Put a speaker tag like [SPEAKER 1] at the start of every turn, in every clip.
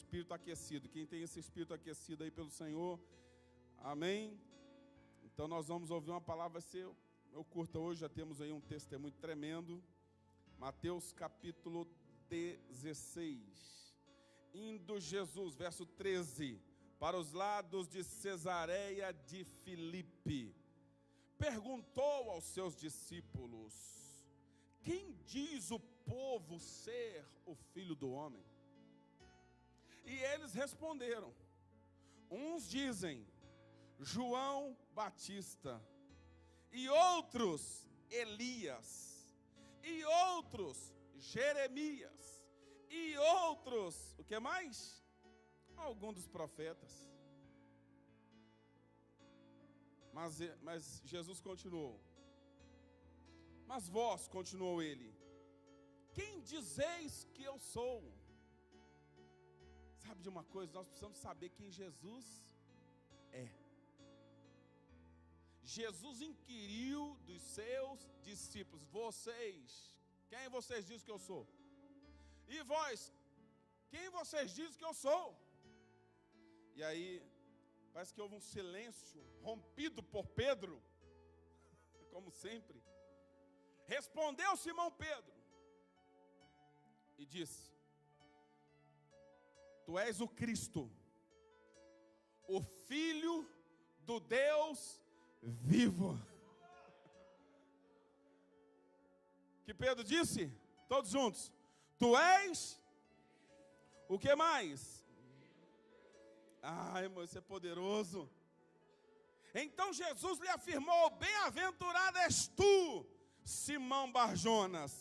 [SPEAKER 1] espírito aquecido. Quem tem esse espírito aquecido aí pelo Senhor, amém? Então nós vamos ouvir uma palavra, vai ser curta hoje, já temos aí um testemunho tremendo. Mateus capítulo 16. Indo Jesus, verso 13, para os lados de Cesareia de Filipe, perguntou aos seus discípulos: quem diz o povo ser o Filho do Homem? E eles responderam: uns dizem João Batista, e outros Elias, e outros Jeremias, e outros, o que mais? Algum dos profetas. Mas Jesus continuou: mas vós, continuou ele, quem dizeis que eu sou? Sabe de uma coisa? Nós precisamos saber quem Jesus é. Jesus inquiriu dos seus discípulos: vocês, quem vocês dizem que eu sou? E vós, quem vocês dizem que eu sou? E aí, parece que houve um silêncio rompido por Pedro, como sempre. Respondeu Simão Pedro e disse: tu és o Cristo, o Filho do Deus vivo. Que Pedro disse? Todos juntos: tu és o que mais? Ai, irmão, isso é poderoso. Então Jesus lhe afirmou: bem-aventurado és tu, Simão Barjonas,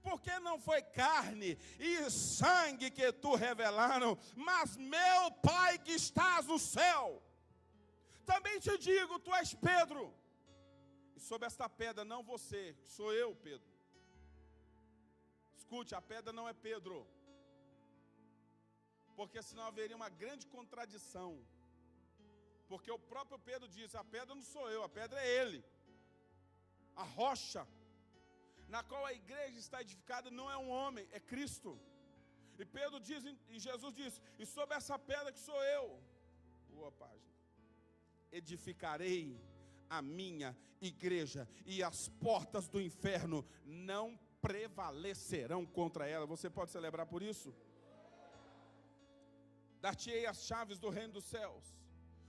[SPEAKER 1] porque não foi carne e sangue que tu revelaram, mas meu Pai que estás no céu. Também te digo, tu és Pedro, e sobre esta pedra, não você, sou eu, Pedro. Escute, a pedra não é Pedro, porque senão haveria uma grande contradição. Porque o próprio Pedro disse: a pedra não sou eu, a pedra é ele. A rocha na qual a igreja está edificada não é um homem, é Cristo. E Pedro diz, e Jesus disse: e sobre essa pedra que sou eu, boa página, edificarei a minha igreja, e as portas do inferno não prevalecerão contra ela. Você pode celebrar por isso? Dar-te-ei as chaves do reino dos céus.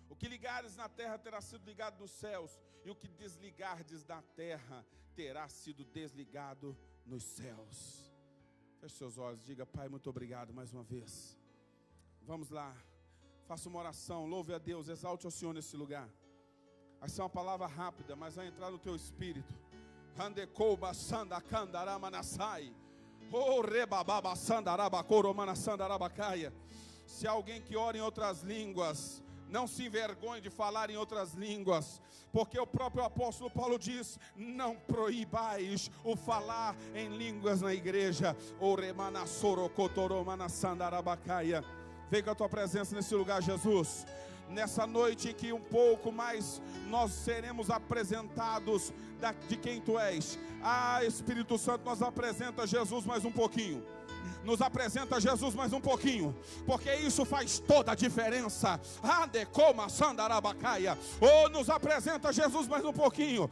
[SPEAKER 1] O que ligares na terra terá sido ligado nos céus, e o que desligardes da terra terá sido desligado nos céus. Feche seus olhos, diga: Pai, muito obrigado mais uma vez. Vamos lá, faça uma oração, louve a Deus, exalte ao Senhor nesse lugar. Vai ser uma palavra rápida, mas vai entrar no teu espírito. Handekouba sandakandarama nasai. Oh rebababa sandaraba koromana sandarabacaia. Se há alguém que ora em outras línguas, não se envergonhe de falar em outras línguas, porque o próprio apóstolo Paulo diz: não proibais o falar em línguas na igreja. Vem com a tua presença nesse lugar, Jesus. Nessa noite em que um pouco mais nós seremos apresentados de quem tu és. Espírito Santo, nos apresenta Jesus mais um pouquinho. Nos apresenta Jesus mais um pouquinho, porque isso faz toda a diferença. Nos apresenta Jesus mais um pouquinho,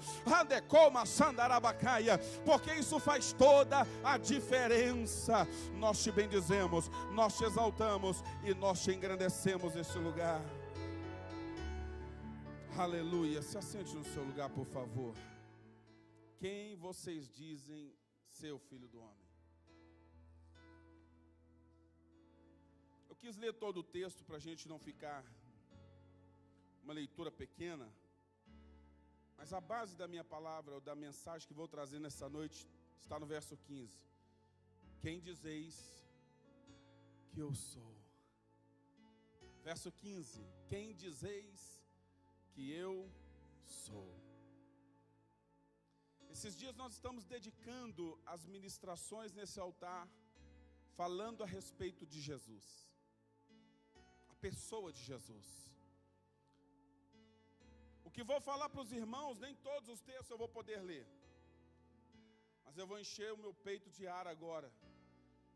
[SPEAKER 1] porque isso faz toda a diferença. Nós te bendizemos, nós te exaltamos e nós te engrandecemos nesse lugar. Aleluia. Se assente no seu lugar, por favor. Quem vocês dizem ser o Filho do Homem? Eu quis ler todo o texto para a gente não ficar uma leitura pequena, mas a base da minha palavra, ou da mensagem que vou trazer nessa noite, está no verso 15. Quem dizeis que eu sou? Verso 15. Quem dizeis que eu sou? Esses dias nós estamos dedicando as ministrações nesse altar, falando a respeito de Jesus. Pessoa de Jesus. O que vou falar para os irmãos, nem todos os textos eu vou poder ler, mas eu vou encher o meu peito de ar agora,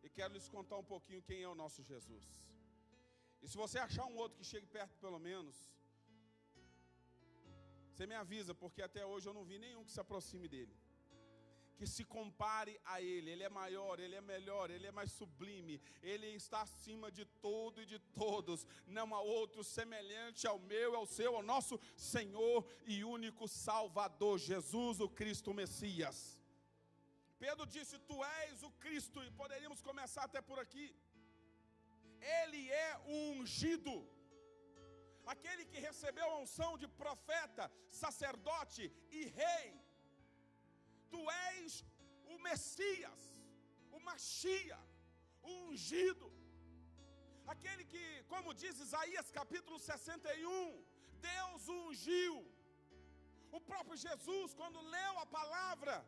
[SPEAKER 1] e quero lhes contar um pouquinho quem é o nosso Jesus. E se você achar um outro que chegue perto pelo menos, você me avisa, porque até hoje eu não vi nenhum que se aproxime dele, que se compare a ele. Ele é maior, ele é melhor, ele é mais sublime, ele está acima de tudo e de todos. Não há outro semelhante ao meu, ao seu, ao nosso Senhor e único Salvador, Jesus o Cristo Messias. Pedro disse: tu és o Cristo, e poderíamos começar até por aqui. Ele é o ungido, aquele que recebeu a unção de profeta, sacerdote e rei. Tu és o Messias, o Machia, o ungido, aquele que, como diz Isaías capítulo 61, Deus o ungiu. O próprio Jesus, quando leu a palavra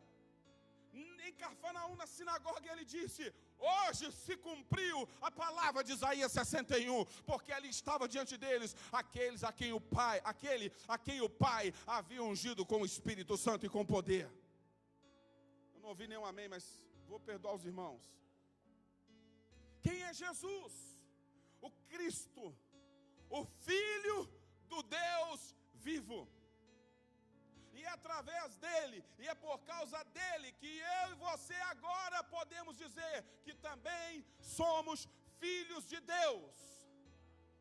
[SPEAKER 1] em Cafarnaum, na sinagoga, ele disse: hoje se cumpriu a palavra de Isaías 61, porque ali estava diante deles aqueles a quem o Pai, aquele a quem o Pai havia ungido com o Espírito Santo e com poder. Eu não ouvi nenhum amém, mas vou perdoar os irmãos. Quem é Jesus? O Cristo, o Filho do Deus vivo. E é através dele, e é por causa dele, que eu e você agora podemos dizer que também somos filhos de Deus.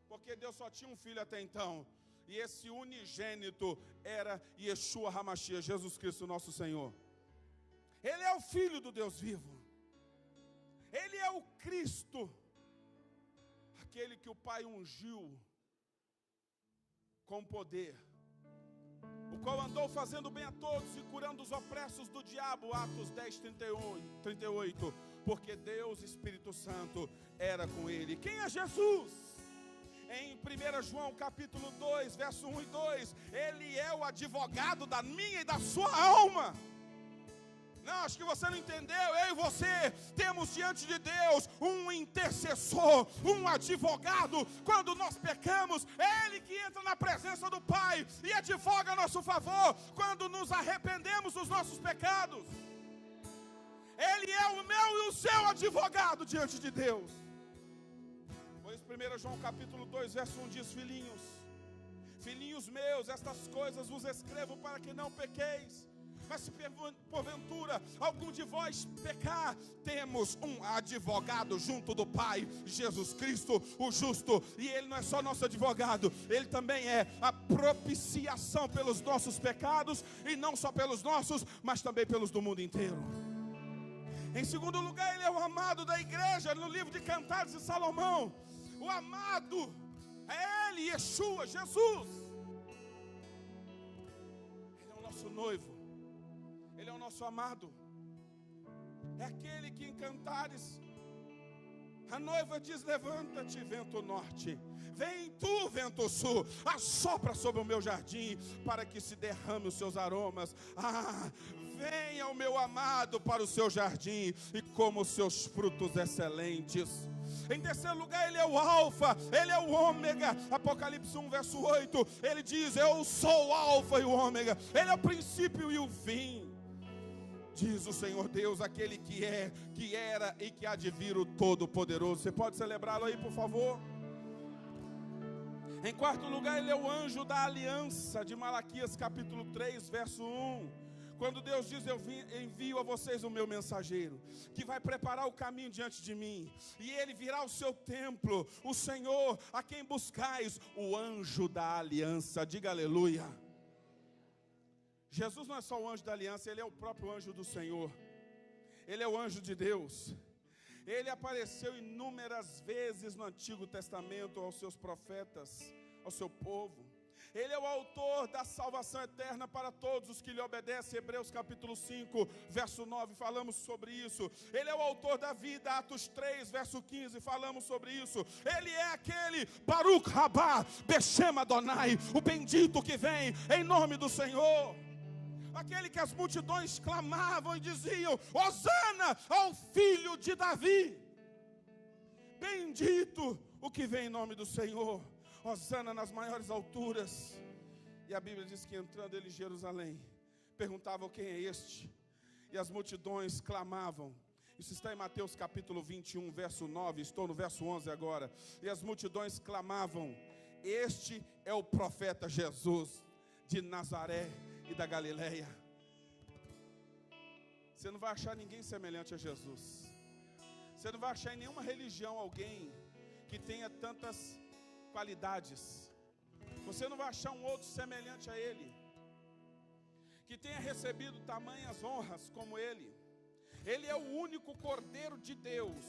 [SPEAKER 1] Porque Deus só tinha um filho até então, e esse unigênito era Yeshua HaMashiach, Jesus Cristo nosso Senhor. Ele é o Filho do Deus vivo. Ele é o Cristo, aquele que o Pai ungiu com poder, o qual andou fazendo bem a todos e curando os opressos do diabo, Atos 10, 38, porque Deus, Espírito Santo, era com ele. Quem é Jesus? Em 1 João capítulo 2, verso 1 e 2, ele é o advogado da minha e da sua alma. Não, acho que você não entendeu. Eu e você temos diante de Deus um intercessor, um advogado. Quando nós pecamos, é Ele que entra na presença do Pai e advoga a nosso favor quando nos arrependemos dos nossos pecados. Ele é o meu e o seu advogado diante de Deus. Pois 1 João capítulo 2, verso 1 diz: filhinhos meus, estas coisas vos escrevo para que não pequeis. Mas se porventura algum de vós pecar, temos um advogado junto do Pai, Jesus Cristo, o justo. E Ele não é só nosso advogado, Ele também é a propiciação pelos nossos pecados, e não só pelos nossos, mas também pelos do mundo inteiro. Em segundo lugar, Ele é o amado da igreja. No livro de Cantares de Salomão, o amado é Ele, Yeshua, Jesus. Ele é o nosso noivo, Ele é o nosso amado. É aquele que em Cantares a noiva diz: levanta-te, vento norte, vem tu, vento sul, assopra sobre o meu jardim, para que se derrame os seus aromas. Venha o meu amado para o seu jardim, e coma os seus frutos excelentes. Em terceiro lugar, Ele é o alfa, Ele é o ômega. Apocalipse 1, verso 8, Ele diz: eu sou o alfa e o ômega. Ele é o princípio e o fim, diz o Senhor Deus, aquele que é, que era e que há de vir, o Todo-Poderoso. Você pode celebrá-lo aí, por favor? Em quarto lugar, Ele é o anjo da aliança, de Malaquias capítulo 3, verso 1. Quando Deus diz: eu envio a vocês o meu mensageiro, que vai preparar o caminho diante de mim, e ele virá ao seu templo, o Senhor a quem buscais, o anjo da aliança. Diga aleluia. Jesus não é só o anjo da aliança, Ele é o próprio anjo do Senhor. Ele é o anjo de Deus. Ele apareceu inúmeras vezes no Antigo Testamento aos seus profetas, ao seu povo. Ele é o autor da salvação eterna para todos os que lhe obedecem. Hebreus capítulo 5, verso 9, falamos sobre isso. Ele é o autor da vida. Atos 3, verso 15, falamos sobre isso. Ele é aquele Baruch Rabá Beshem Adonai, o bendito que vem em nome do Senhor. Aquele que as multidões clamavam e diziam: Hosana ao filho de Davi. Bendito o que vem em nome do Senhor. Hosana nas maiores alturas. E a Bíblia diz que entrando ele em Jerusalém, perguntavam: quem é este? E as multidões clamavam: Isso está em Mateus capítulo 21, verso 9, estou no verso 11 agora. E as multidões clamavam: este é o profeta Jesus de Nazaré e da Galileia. Você não vai achar ninguém semelhante a Jesus. Você não vai achar em nenhuma religião alguém que tenha tantas qualidades. Você não vai achar um outro semelhante a Ele, que tenha recebido tamanhas honras como Ele. Ele é o único Cordeiro de Deus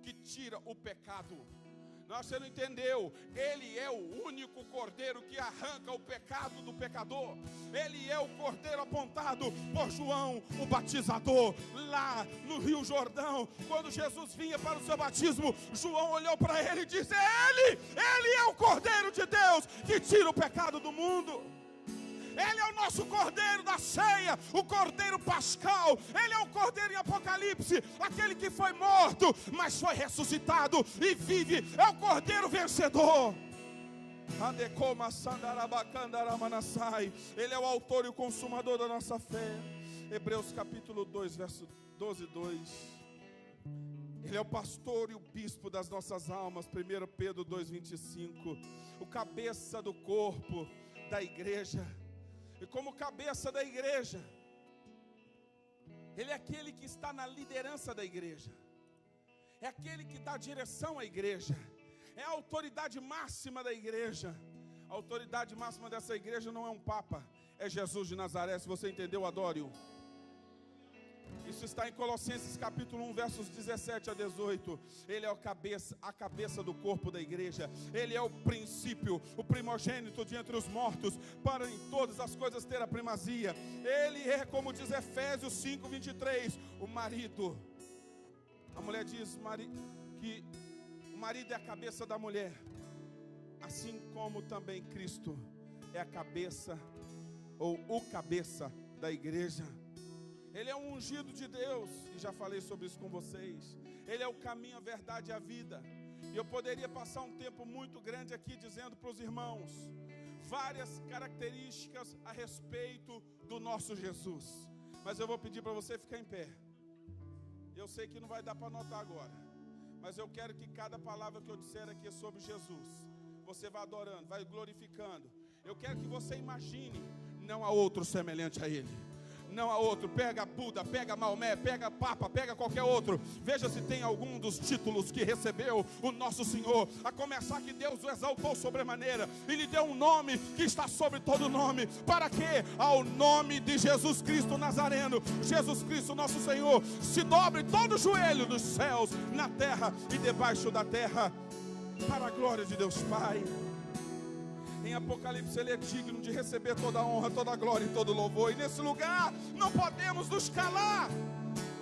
[SPEAKER 1] que tira o pecado. Você não entendeu? Ele é o único Cordeiro que arranca o pecado do pecador. Ele é o Cordeiro apontado por João, o batizador, lá no Rio Jordão. Quando Jesus vinha para o seu batismo, João olhou para ele e disse: Ele é o Cordeiro de Deus que tira o pecado do mundo. Ele é o nosso Cordeiro da ceia, o Cordeiro pascal. Ele é o Cordeiro em Apocalipse, aquele que foi morto, mas foi ressuscitado e vive. É o Cordeiro vencedor. Ele é o autor e o consumador da nossa fé. Hebreus capítulo 2, verso 12, 2. Ele é o pastor e o bispo das nossas almas. 1 Pedro 2, 25. O cabeça do corpo da igreja. E como cabeça da igreja, Ele é aquele que está na liderança da igreja. É aquele que dá direção à igreja. É a autoridade máxima da igreja. A autoridade máxima dessa igreja não é um papa, é Jesus de Nazaré. Se você entendeu, adore-o. Isso está em Colossenses capítulo 1, versos 17 a 18. Ele é a cabeça do corpo da igreja. Ele é o princípio, o primogênito de entre os mortos, para em todas as coisas ter a primazia. Ele é, como diz Efésios 5, 23, o marido. A mulher diz que o marido é a cabeça da mulher, assim como também Cristo é a cabeça, ou o cabeça da igreja. Ele é um ungido de Deus, e já falei sobre isso com vocês. Ele é o caminho, a verdade e a vida. E eu poderia passar um tempo muito grande aqui dizendo para os irmãos várias características a respeito do nosso Jesus. Mas eu vou pedir para você ficar em pé. Eu sei que não vai dar para anotar agora, mas eu quero que cada palavra que eu disser aqui sobre Jesus, você vai adorando, vai glorificando. Eu quero que você imagine, não há outro semelhante a Ele. Não há outro. Pega Buda, pega Maomé, pega Papa, pega qualquer outro. Veja se tem algum dos títulos que recebeu o nosso Senhor. A começar que Deus o exaltou sobremaneira e lhe deu um nome que está sobre todo nome. Para quê? Ao nome de Jesus Cristo Nazareno, Jesus Cristo nosso Senhor, se dobre todo o joelho nos céus, na terra e debaixo da terra, para a glória de Deus Pai. Em Apocalipse Ele é digno de receber toda a honra, toda a glória e todo o louvor. E nesse lugar não podemos nos calar.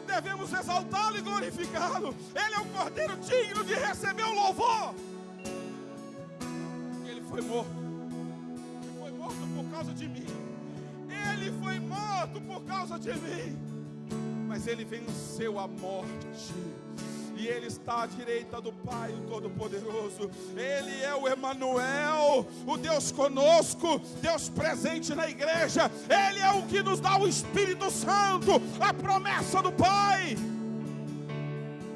[SPEAKER 1] Devemos exaltá-lo e glorificá-lo. Ele é o Cordeiro digno de receber o louvor. Ele foi morto. Ele foi morto por causa de mim. Ele foi morto por causa de mim. Mas Ele venceu a morte. E Ele está à direita do Pai, o Todo-Poderoso. Ele é o Emanuel, o Deus conosco, Deus presente na igreja. Ele é o que nos dá o Espírito Santo, a promessa do Pai.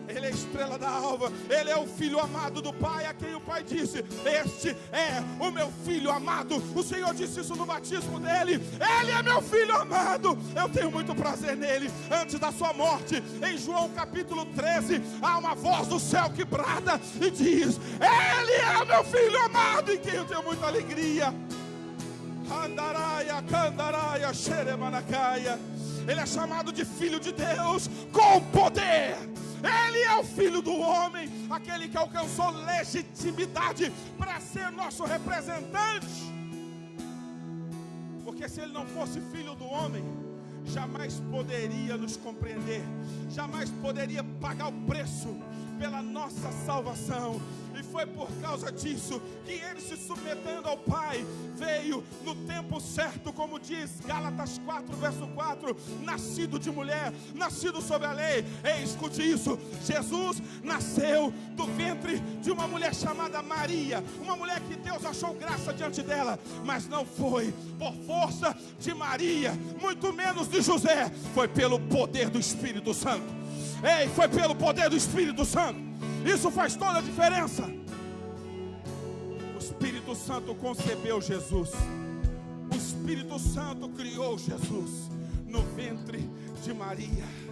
[SPEAKER 1] Ele é a estrela da alva. Ele é o Filho amado do Pai, a quem o Pai disse: este é o meu Filho amado. O Senhor disse isso no batismo dele: Ele é meu Filho amado, eu tenho muito prazer nele. Antes da sua morte, em João capítulo 13, há uma voz do céu que brada e diz: Ele é meu Filho amado, em quem eu tenho muita alegria. Ele é chamado de Filho de Deus com poder. Ele é o Filho do homem, aquele que alcançou legitimidade para ser nosso representante. Porque se Ele não fosse Filho do homem, jamais poderia nos compreender, jamais poderia pagar o preço pela nossa salvação. E foi por causa disso que Ele, se submetendo ao Pai, veio no tempo certo, como diz Gálatas 4, verso 4, nascido de mulher, nascido sob a lei. Ei, escute isso: Jesus nasceu do ventre de uma mulher chamada Maria, uma mulher que Deus achou graça diante dela, mas não foi por força de Maria, muito menos de José, foi pelo poder do Espírito Santo. Ei, foi pelo poder do Espírito Santo. Isso faz toda a diferença. O Espírito Santo concebeu Jesus. O Espírito Santo criou Jesus no ventre de Maria.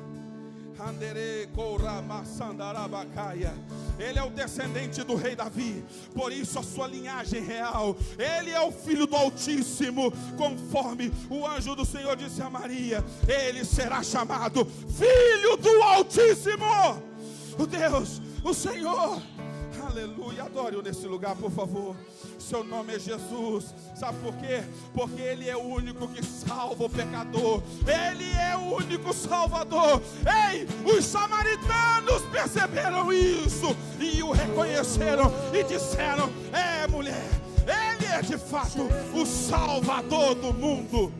[SPEAKER 1] Ele é o descendente do rei Davi, por isso a sua linhagem real. Ele é o filho do Altíssimo, conforme o anjo do Senhor disse a Maria: ele será chamado Filho do Altíssimo. O Deus, o Senhor, aleluia. Adore-o nesse lugar, por favor. Seu nome é Jesus. Sabe por quê? Porque Ele é o único que salva o pecador. Ele é o único Salvador. Ei, os samaritanos perceberam isso e o reconheceram e disseram: é, mulher, Ele é de fato o Salvador do mundo.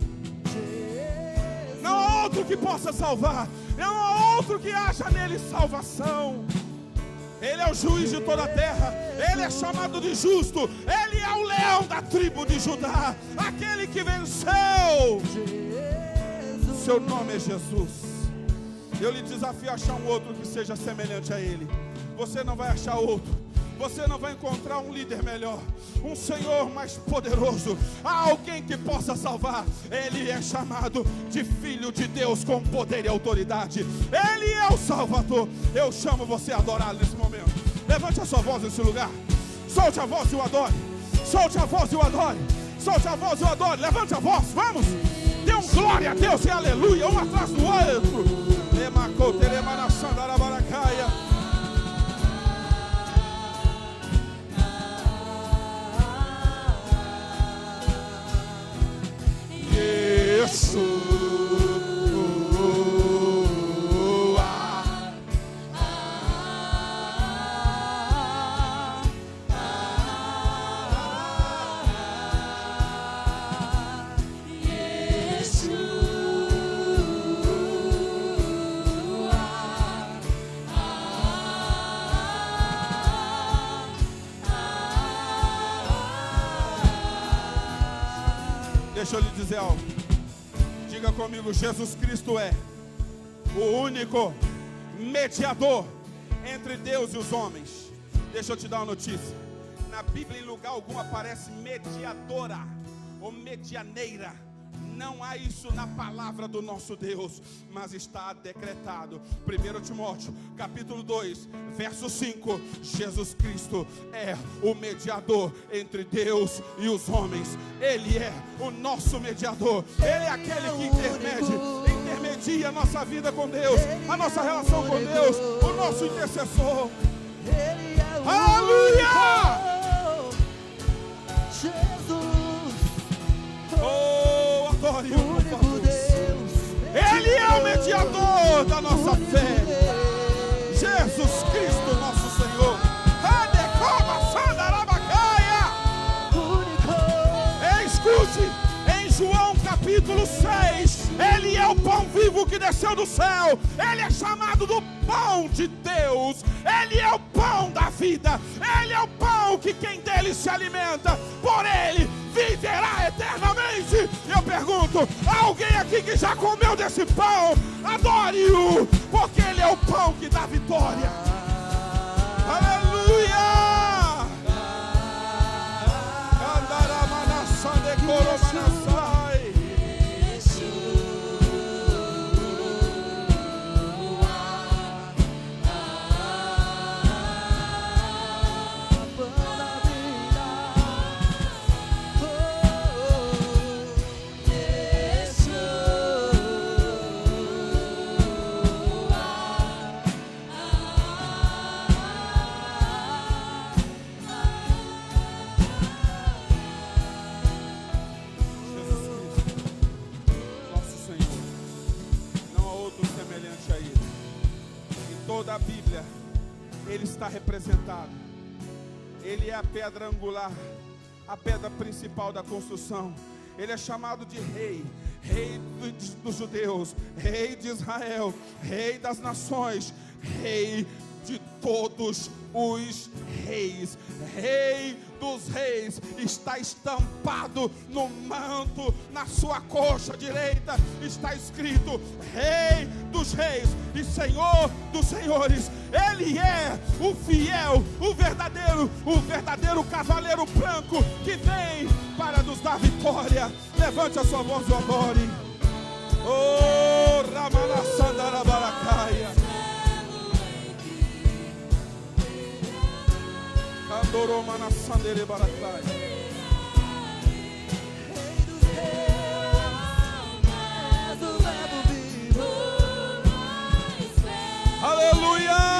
[SPEAKER 1] Não há outro que possa salvar. Não há outro que haja nele salvação. Ele é o juiz de toda a terra. Ele é chamado de justo. Ele é o leão da tribo de Judá, aquele que venceu. Seu nome é Jesus. Eu lhe desafio a achar um outro que seja semelhante a Ele. Você não vai achar outro. Você não vai encontrar um líder melhor, um Senhor mais poderoso, alguém que possa salvar. Ele é chamado de Filho de Deus com poder e autoridade. Ele é o Salvador. Eu chamo você a adorar nesse momento. Levante a sua voz nesse lugar. Solte a voz e o adore. Solte a voz e o adore. Solte a voz e o adore. Levante a voz, vamos. Dê um glória a Deus e aleluia, um atrás do outro. Deixa eu lhe dizer algo. Diga comigo: Jesus Cristo é o único mediador entre Deus e os homens. Deixa eu te dar uma notícia. Na Bíblia, em lugar algum, aparece mediadora ou medianeira. Não há isso na palavra do nosso Deus, mas está decretado. 1 Timóteo, capítulo 2, verso 5. Jesus Cristo é o mediador entre Deus e os homens. Ele é o nosso mediador. Ele é aquele que intermedia a nossa vida com Deus, a nossa relação com Deus, o nosso intercessor. Aleluia! Oh, adore o único Deus. Ele é o mediador da nossa fé. Jesus Cristo, nosso Senhor. Escute, em João capítulo 6, Ele é o pão vivo que desceu do céu. Ele é chamado do pão de Deus. Ele é o pão da vida. Ele é o pão que quem dele se alimenta, por Ele viverá eternamente. Eu pergunto: há alguém aqui que já comeu desse pão? Adore-o, porque Ele é o pão que dá vitória. Aleluia! Da Bíblia, Ele está representado. Ele é a pedra angular, a pedra principal da construção. Ele é chamado de Rei, Rei dos judeus, Rei de Israel, Rei das nações, Rei de todos os reis, Rei dos dos Reis está estampado no manto, na sua coxa direita está escrito Rei dos Reis e Senhor dos Senhores. Ele é o fiel, o verdadeiro cavaleiro branco que vem para nos dar vitória. Levante a sua voz e adore. Oh, Ramana Sandara Barakaia. Candoromana Sandere Barakaia. Aleluia!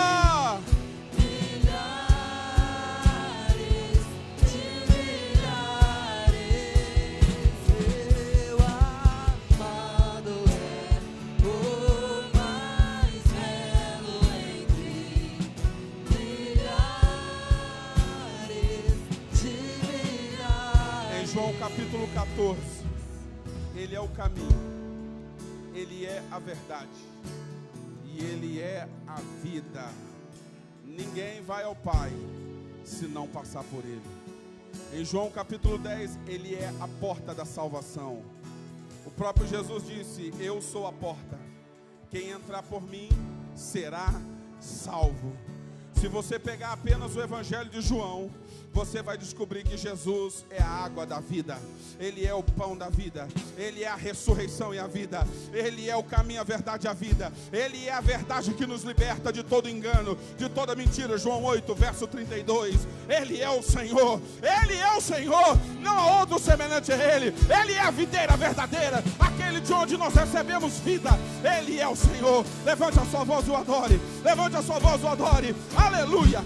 [SPEAKER 1] João capítulo 14, Ele é o caminho, Ele é a verdade e Ele é a vida. Ninguém vai ao Pai se não passar por Ele. Em João capítulo 10, Ele é a porta da salvação. O próprio Jesus disse: eu sou a porta, quem entrar por mim será salvo. Se você pegar apenas o Evangelho de João, você vai descobrir que Jesus é a água da vida, Ele é o pão da vida, Ele é a ressurreição e a vida, Ele é o caminho, a verdade e a vida, Ele é a verdade que nos liberta de todo engano, de toda mentira. João 8, verso 32, Ele é o Senhor, não há outro semelhante a Ele, Ele é a videira verdadeira, aquele de onde nós recebemos vida, Ele é o Senhor. Levante a sua voz e o adore, aleluia.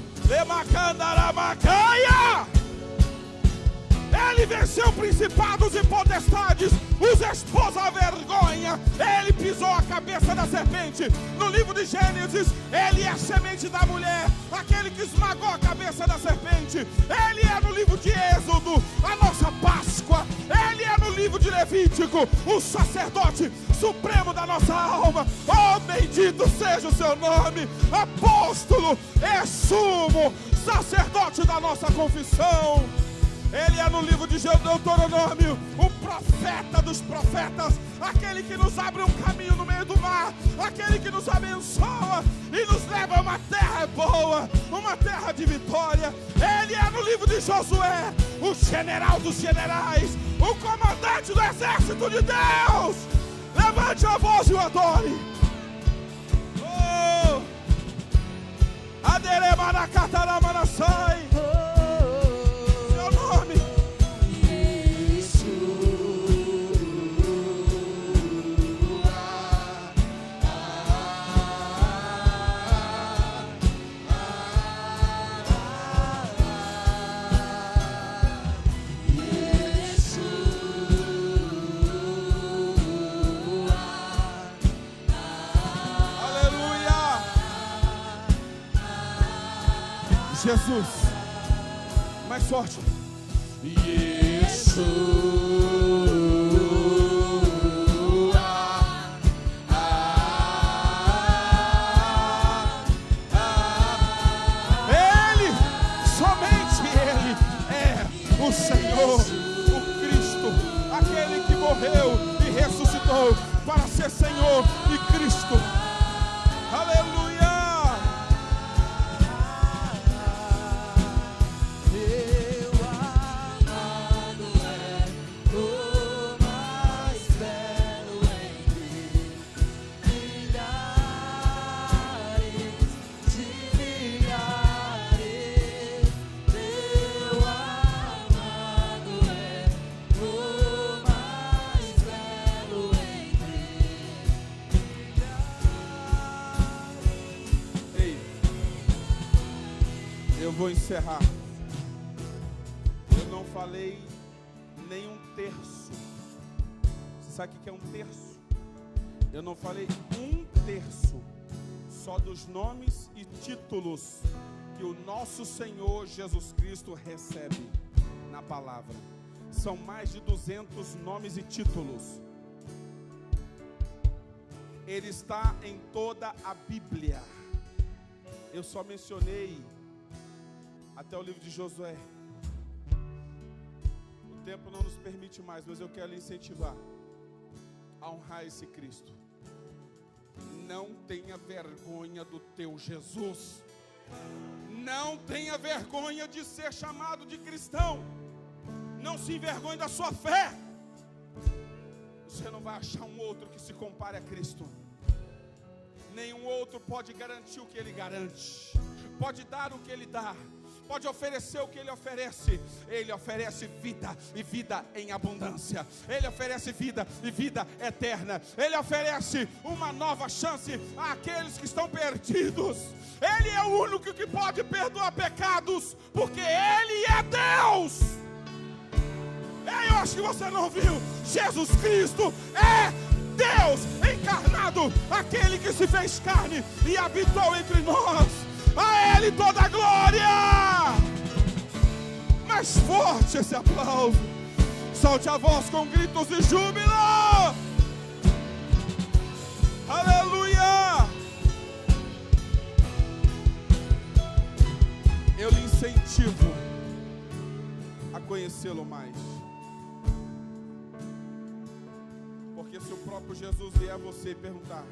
[SPEAKER 1] Ele venceu principados e potestades, os expôs à vergonha. Ele pisou a cabeça da serpente. No livro de Gênesis, Ele é a semente da mulher, aquele que esmagou a cabeça da serpente. Ele é no livro de Êxodo a nossa Páscoa. Ele é no livro de Levítico o sacerdote supremo da nossa alma. Oh, bendito seja o seu nome, apóstolo e sumo sacerdote da nossa confissão. Ele é no livro de Deuteronômio o profeta dos profetas, aquele que nos abre um caminho no meio do mar, aquele que nos abençoa e nos leva a uma terra boa, uma terra de vitória. Ele é no livro de Josué o general dos generais, o comandante do exército de Deus. Levante a voz e o adore. Oh, Aderemaracataramanasai. Seu nome. Jesus, mais forte. Yeshua. Ele, somente Ele é o Senhor, o Cristo, aquele que morreu e ressuscitou para ser Senhor e Cristo. Aleluia. Vou encerrar. Eu não falei nem um terço. Você sabe o que é um terço? Eu não falei um terço só dos nomes e títulos que o nosso Senhor Jesus Cristo recebe na palavra. São mais de 200 nomes e títulos. Ele está em toda a Bíblia. Eu só mencionei até o livro de Josué. tempo não nos permite mais, mas eu quero lhe incentivar a honrar esse Cristo. Não tenha vergonha do teu Jesus. Não tenha vergonha de ser chamado de cristão. Não se envergonhe da sua fé. Você não vai achar um outro que se compare a Cristo. Nenhum outro pode garantir o que Ele garante, pode dar o que Ele dá, pode oferecer o que Ele oferece. Ele oferece vida e vida em abundância. Ele oferece vida e vida eterna. Ele oferece uma nova chance àqueles que estão perdidos. Ele é o único que pode perdoar pecados, porque Ele é Deus. Eu acho que você não viu. Jesus Cristo é Deus encarnado, aquele que se fez carne e habitou entre nós. A Ele toda a glória. Mais forte esse aplauso. Solte a voz com gritos de júbilo. Aleluia. Eu lhe incentivo a conhecê-lo mais. Porque se o próprio Jesus vier a você perguntar: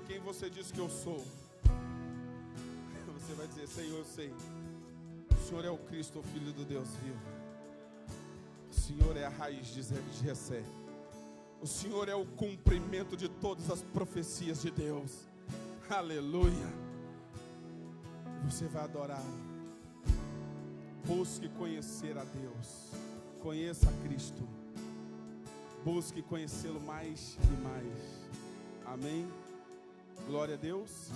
[SPEAKER 1] quem você diz que eu sou? Você vai dizer: Senhor, eu sei. O Senhor é o Cristo, o Filho do Deus vivo. O Senhor é a raiz de Jessé. O Senhor é o cumprimento de todas as profecias de Deus. Aleluia. Você vai adorá-lo. Busque conhecer a Deus. Conheça a Cristo. Busque conhecê-lo mais e mais. Amém. Glória a Deus.